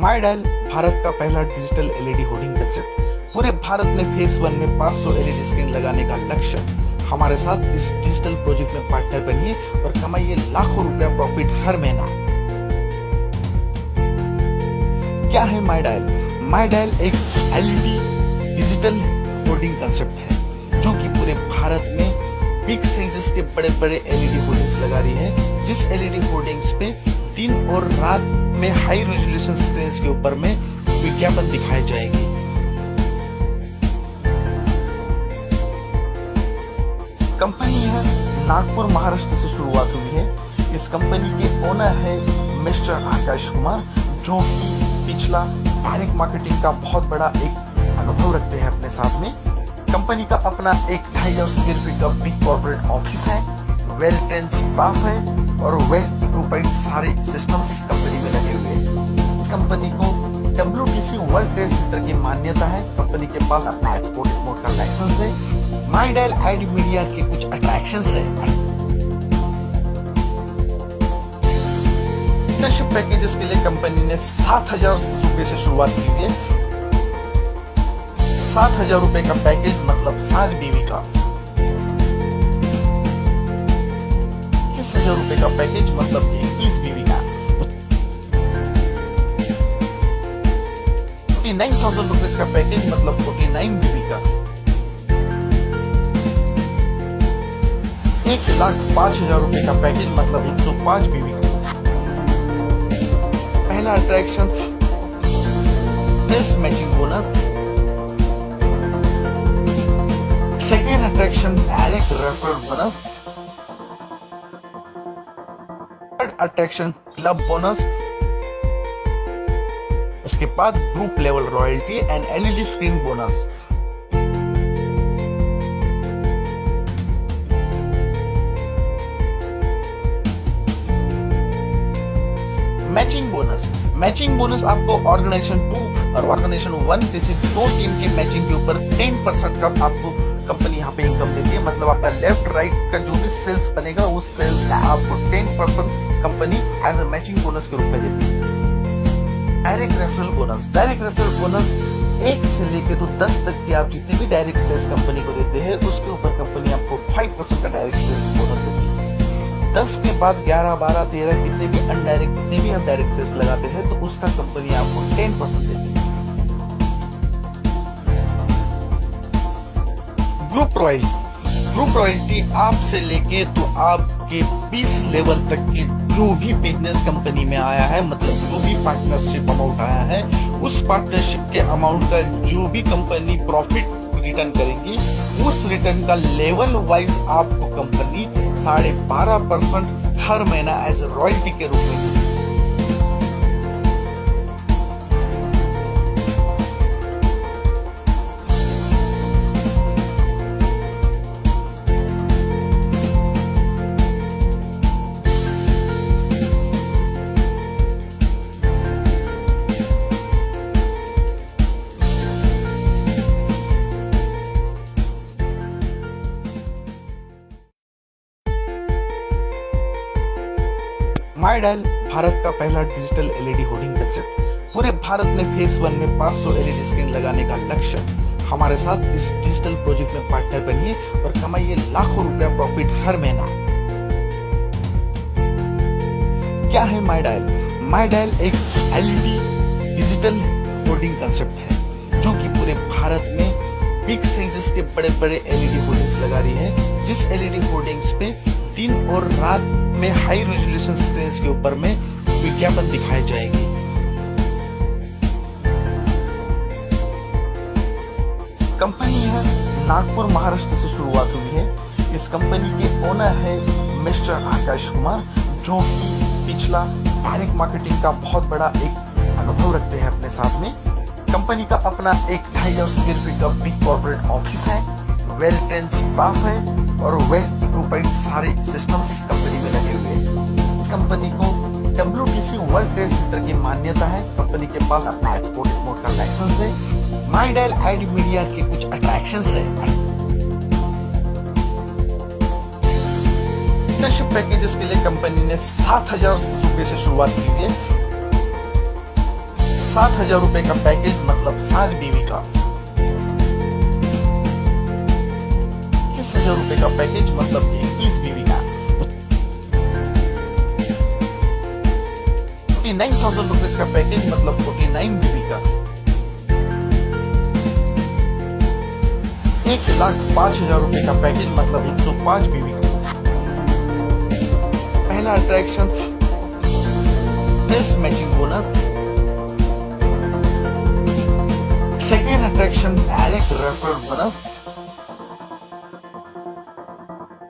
माई dial Bharat का पहला digital LED hoarding concept. पूरे भारत में फेज 1 में 500 एलईडी स्क्रीन लगाने का लक्ष्य। हमारे साथ इस डिजिटल प्रोजेक्ट में पार्टनर बनिए और कमाइए लाखों रुपया प्रॉफिट हर महीना। क्या है माई डायल एक एलईडी डिजिटल होर्डिंग कंसेप्ट है जो कि पूरे भारत में बिग साइजेस के बड़े बड़े एलईडी होर्डिंग्स लगा रही है, जिस एलईडी होर्डिंग्स पे दिन और रात में हाई रेजोल्यूशन स्क्रीन के ऊपर में विज्ञापन दिखाए जाएंगे। कंपनी है नागपुर महाराष्ट्र से शुरुआत हुई है। इस कंपनी के ओनर है मिस्टर आकाश कुमार, जो कि पिछला डायरेक्ट मार्केटिंग का बहुत बड़ा एक अनुभव रखते हैं अपने साथ में। कंपनी का अपना एक 2500 स्क्वायर फीट का बिग कॉर्पोरेट ऑफिस है, वेल ट्रेन स्टाफ है और वेल इक्विप्ड सारे सिस्टम्स कंपनी में लगे हुए हैं। इस कंपनी को WTC वर्ल्ड ट्रेड सेंटर की मान्यता है। कंपनी के पास अपना एक्सपोर्ट इंपोर्ट का लाइसेंस है। माई-डायल आईडी मीडिया के कुछ अट्रैक्शंस है। इंटर्नशिप पैकेजेस के लिए कंपनी ने 7,000 रुपए से शुरुआत की है। 7,000 रुपए का पैकेज मतलब 7 बीवी का। 21,000 रुपए का पैकेज मतलब 21 बीवी का। 49,000 रुपए का पैकेज मतलब 49 बीवी का। 1,05,000 रुपए का पैकेज मतलब 105 बीवी का। पहला attraction best matching bonus. Second attraction direct referral bonus. Third attraction club bonus. उसके बाद group level royalty and LED screen bonus. Matching bonus आपको ऑर्गेनाइजेशन 2 और ऑर्गेनाइजेशन 1 जैसे दो टीम के मैचिंग के ऊपर 10% का आपको कंपनी यहाँ पे इनकम देती है। मतलब आपका लेफ्ट राइट का जो भी सेल्स बनेगा उस सेल्स का आपको 10% company as a matching bonus के रूप में देती है। डायरेक्ट रेफरल बोनस 1 से लेकर तो 10 तक की आप जितने भी डायरेक्ट सेल्स कंपनी को देते हैं उसके ऊपर कंपनी आपको 5% का डायरेक्ट सेल्स बोनस देती है। 10 के बाद 11, 12, 13 कितने भी अनडायरेक्ट कितने भी आप डायरेक्ट सेल्स लगाते हैं तो उसका कंपनी आपको 10% देती है। ग्रुप रॉयल्टी आपसे लेके तो आपके 20 लेवल तक के जो भी बिजनेस कंपनी में आया है, मतलब जो भी पार्टनरशिप अमाउंट आया है उस पार्टनरशिप के अमाउंट का जो भी कंपनी प्रॉफिट रिटर्न करेंगी उस रिटर्न का लेवल वाइज आपको कंपनी 12.5% हर महीना एज रॉयल्टी के रूप में देगी। माई-डायल भारत का पहला डिजिटल एलईडी होर्डिंग कंसेप्ट। पूरे भारत में फेज 1 में 500 एलईडी स्क्रीन लगाने का लक्ष्य। हमारे साथ इस डिजिटल प्रोजेक्ट में पार्टनर बनिए और कमाइए लाखों रुपया प्रॉफिट हर महीना। क्या है माई-डायल एक एलईडी डिजिटल होर्डिंग कंसेप्ट है जो कि पूरे भारत में बिग साइजेस के बड़े बड़े एलईडी होर्डिंग्स लगा रही है, जिस एलईडी होर्डिंग्स पे दिन और रात में हाई रेजोल्यूशन स्क्रीन के ऊपर में विज्ञापन दिखाए जाएंगे। कंपनी है नागपुर महाराष्ट्र से शुरुआत हुई है। इस कंपनी के ओनर है मिस्टर आकाश कुमार, जो कि पिछला डायरेक्ट मार्केटिंग का बहुत बड़ा एक अनुभव रखते हैं अपने साथ में। कंपनी का अपना एक 2500 स्क्वायर फीट का बिग कॉर्पोरेट ऑफिस है, वेल ट्रेन स्टाफ है और वेल इक्विप्ड सारे सिस्टम्स कंपनी में लगे हुए हैं। इस कंपनी को WTC वर्ल्ड ट्रेड सेंटर की मान्यता है। कंपनी के पास अपना एक्सपोर्ट इंपोर्ट का लाइसेंस है। माई-डायल आईडी मीडिया के कुछ अट्रैक्शंस है। इंटर्नशिप पैकेजेस के लिए कंपनी ने 7,000 रुपए से शुरुआत की है। 7,000 रुपए का पैकेज मतलब 7 बीवी का। 21,000 रुपए का पैकेज मतलब 21 बीवी का। 49,000 रुपीज का पैकेज मतलब 49 बीवी का। 1,05,000 रुपए का पैकेज मतलब 105 बीवी का। पहला attraction this matching bonus. Second attraction direct referral bonus.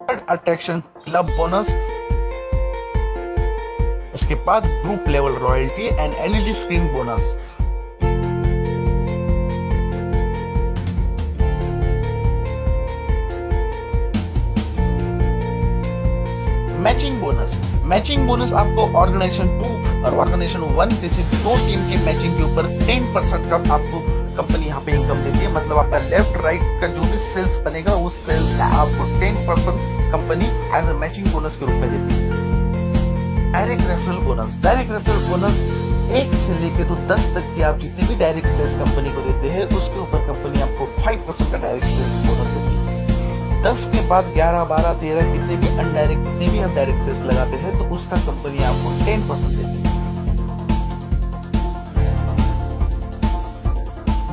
Third attraction club bonus. उसके बाद group level royalty and LED screen bonus. Matching bonus आपको ऑर्गेनाइजेशन 2 और ऑर्गेनाइजेशन 1 जैसे दो टीम के मैचिंग के ऊपर 10% का आपको कंपनी यहाँ पे इनकम देती है। मतलब आपका लेफ्ट राइट का जो भी सेल्स बनेगा उस सेल्स का आपको 10% company as a matching bonus के रूप में देती है। डायरेक्ट रेफरल बोनस 1 से लेके तो 10 तक की आप जितने भी डायरेक्ट सेल्स कंपनी को देते हैं उसके ऊपर कंपनी आपको 5% का डायरेक्ट सेल्स बोनस देती है। 10 के बाद 11, 12, 13 कितने भी अनडायरेक्ट कितने भी आप डायरेक्ट सेल्स लगाते हैं तो उसका कंपनी आपको 10% देती है।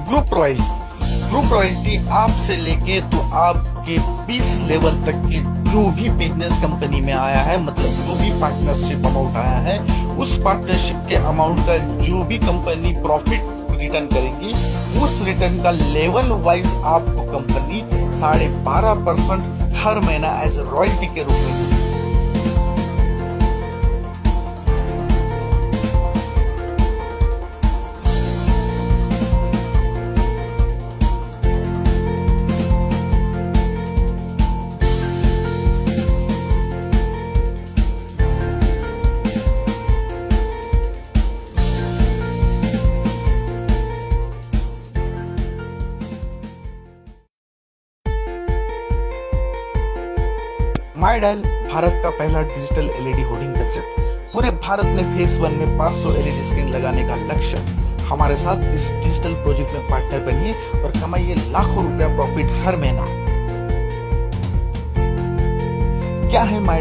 ग्रुप रॉयल्टी आपसे लेके तो आपके 20 लेवल तक के जो भी बिजनेस कंपनी में आया है, मतलब जो भी पार्टनरशिप अमाउंट आया है उस पार्टनरशिप के अमाउंट का जो भी कंपनी प्रॉफिट रिटर्न करेगी उस रिटर्न का लेवल वाइज आपको कंपनी 12.5% हर महीना एज रॉयल्टी के रूप में देगी। माई डायल भारत का पहला डिजिटल एलईडी होर्डिंग कंसेप्ट। पूरे भारत में फेज 1 में 500 एलईडी स्क्रीन लगाने का लक्ष्य। हमारे साथ इस डिजिटल प्रोजेक्ट में पार्टनर बनिए और कमाइए लाखों रुपया प्रॉफिट हर महीना। क्या है माई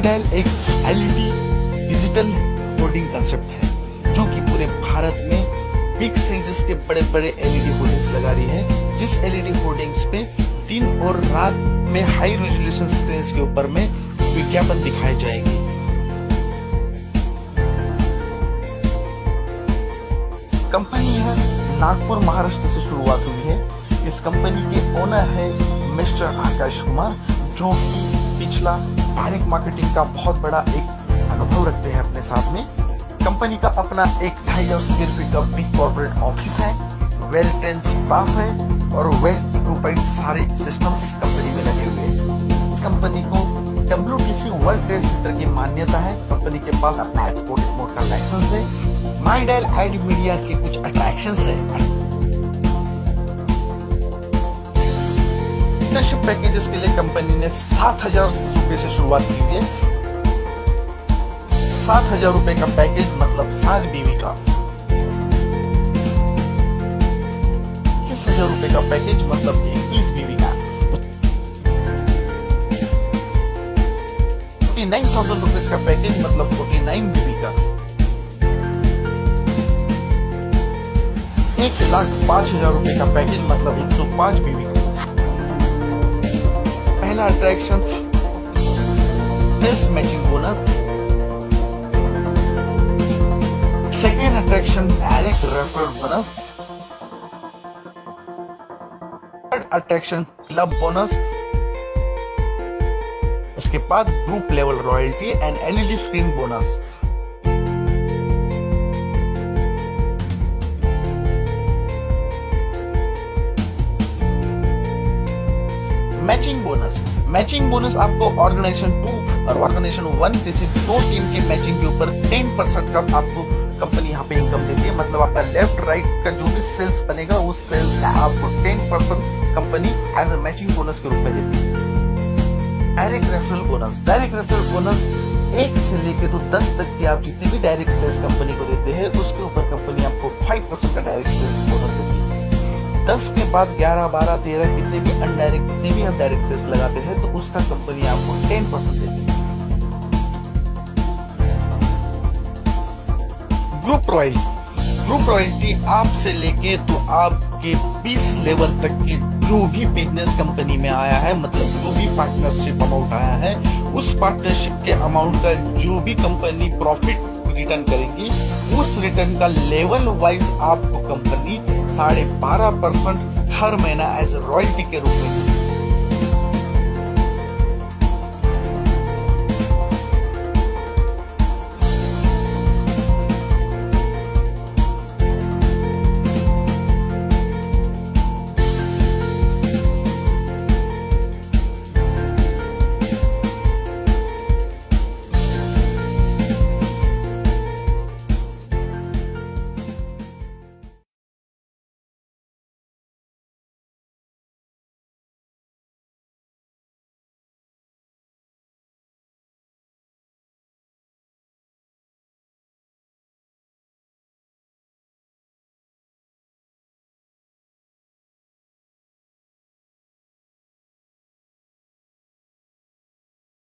डायल एक एलईडी डिजिटल होर्डिंग कंसेप्ट है जो कि पूरे भारत में बिग साइजेस के बड़े बड़े एलईडी होर्डिंग्स लगा रही है। जिस एलईडी होर्डिंग्स पे दिन और रात में हाई रेजोल्यूशन स्क्रीन के ऊपर में विज्ञापन दिखाई जाएगी। कंपनी है नागपुर महाराष्ट्र से शुरुआत हुई है। इस कंपनी के ओनर है मिस्टर आकाश कुमार जो कि पिछला डायरेक्ट मार्केटिंग का बहुत बड़ा एक अनुभव रखते हैं अपने साथ में। कंपनी का अपना एक 2,500 स्क्वायर फीट का बिग कॉर्पोरेट ऑफिस है, वेल ट्रेन स्टाफ है और वेल इक्विप्ड सारे सिस्टम्स कंपनी में लगे हुए हैं। कंपनी को WTC वर्ल्ड ट्रेड सेंटर की मान्यता है। कंपनी के पास अपना एक्सपोर्ट इंपोर्ट का लाइसेंस है। माई डायल आईडी मीडिया के कुछ अट्रैक्शंस है। पार्टनरशिप पैकेजेस के लिए कंपनी ने 7,000 रुपए से शुरुआत की हुई है। 7,000 रुपए का पैकेज मतलब 7 बीवी का। 21,000 रुपए का पैकेज मतलब 21 बीवी का। 49,000 रुपीज का पैकेज मतलब 49 बीवी का। 1,05,000 रुपए का पैकेज मतलब 105 बीवी का। पहला attraction this matching bonus. Second attraction direct referral bonus. Third attraction club bonus. उसके बाद group level royalty and LED screen bonus. Matching bonus आपको ऑर्गेनाइजेशन 2 और ऑर्गेनाइजेशन 1 जैसे दो टीम के मैचिंग के ऊपर 10% का आपको कंपनी यहाँ पे इनकम देती है। मतलब आपका लेफ्ट राइट का जो भी सेल्स बनेगा उस सेल्स का आपको 10% company as a matching bonus के रूप में देती है। डायरेक्ट रेफरल बोनस 1 से लेके तो 10 तक की आप जितने भी डायरेक्ट सेल्स कंपनी को देते हैं उसके ऊपर कंपनी आपको 5% का डायरेक्ट सेल्स बोनस देती है। 10 के बाद 11, 12, 13 कितने भी हम डायरेक्ट सेल्स लगाते हैं तो उसका कंपनी आपको 10% देती है। ग्रुप रॉयल्टी आपसे लेके तो आपके 20 लेवल तक के जो भी बिजनेस कंपनी में आया है, मतलब जो भी पार्टनरशिप अमाउंट आया है, उस पार्टनरशिप के अमाउंट का जो भी कंपनी प्रॉफिट रिटर्न करेगी, उस रिटर्न का लेवल वाइज आपको कंपनी 12.5% हर महीना एज रॉयल्टी के रूप में